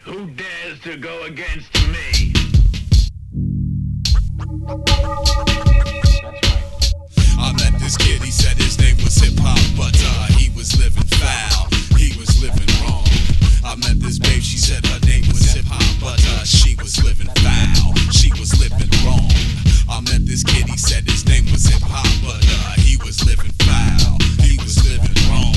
Who dares to go against me? I met this kid, he said his name was Hip Hop, but he was living foul, he was living wrong. I met this babe, she said her name was Hip Hop, but she was living foul, she was living wrong. I met this kid, he said his name was Hip Hop, but he was living foul, he was living wrong.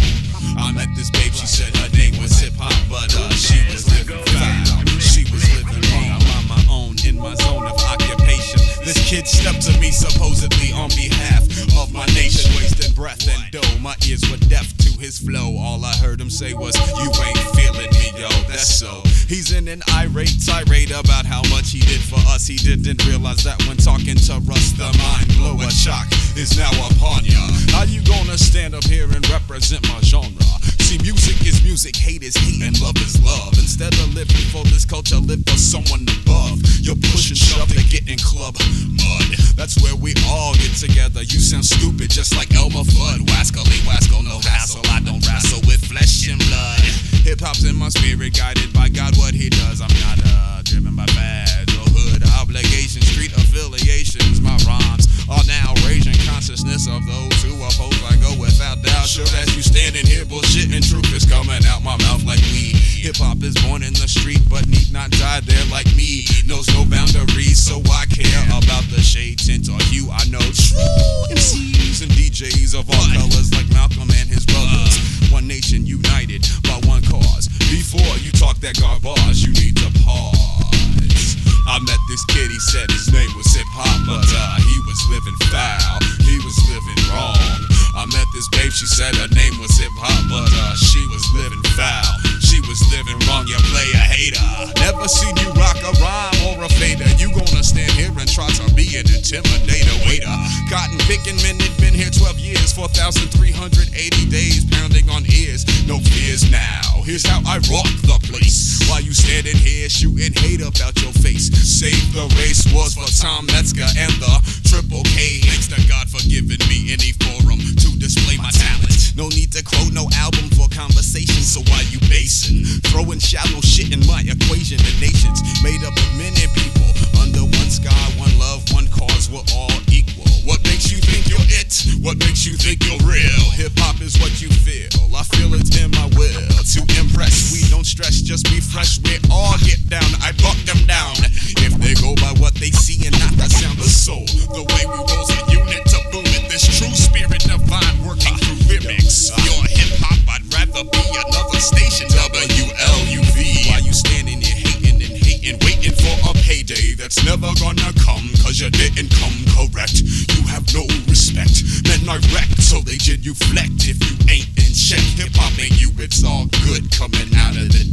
I met this babe, she said her name was Hip Hop, but she was living foul, she was living wrong. I'm on my own, in my zone of occupation. This kid stepped to me supposedly on behalf of my nation, wasting breath and dough. My ears were deaf to his flow. All I heard him say was, "You ain't feeling me, yo." That's so. He's in an irate tirade about how much he did for us. He didn't realize that when talking to Russ, the mind blower shock is now upon ya. How you gonna stand up here and represent my genre? See, music is music, hate is hate, and love is love. Instead of living for this culture, live for someone above. You're push and shove to get in club mud. That's where we all get together. You sound stupid, just like Elmer Fudd. Wascally, wasco, no hassle. I don't wrestle with flesh and blood. Hip hop's in my spirit, guided by God. What he does, I'm not driven by fads or hood obligations, street affiliations. My rhymes are now raising consciousness of those who oppose. I go without doubt. Sure as you standing here bullshitting, truth is coming out my mouth like weed. Hip hop is born in the street, but need not die there like me. Knows no boundaries, so I care about the shade, tint, or hue. I know true MCs and DJs of all colors, like Malcolm and his brothers. One nation united by one cause. Before you talk that garbage, you need to pause. I met this kid, he said his name was Hip Hop, but he was living foul, he was living wrong. I met this babe, she said her name was Hip Hop, but she was living foul, she was living wrong. You play a hater, never seen you rock a rhyme or a fader. You gonna stand here and try to be an intimidator. Waiter, cotton picking minute, been here 12 years, 4,380 days, pounding on ears, no fears now. Here's how I rock the place. While you standing here shooting hate about your face. Save the race was for Tom Metzger and the Triple K. Thanks to God for giving me any forum to display my talent. No need to quote no album for conversation, so why you basing? Throwing shallow shit in my equation. The nation's made up of many people under one sky, one love, one cause, we're all equal. What makes you think you're it? What makes you think you're real? Hip hop is what you feel. I feel it in my will to impress. We don't stress, just be fresh. We all get down. I buck them down. If they go by what they see and not the sound of soul, the way we rose a unit to boom it. This true spirit divine working through lyrics. You're hip hop. I'd rather be another station. WLUV. While you standing here hating and hating, waiting for a payday that's never gonna come, cause you didn't come correct. You have no respect. Men are wrecked, so they genuflect if you ain't in check. Hip hop ain't you, it's all good coming out of the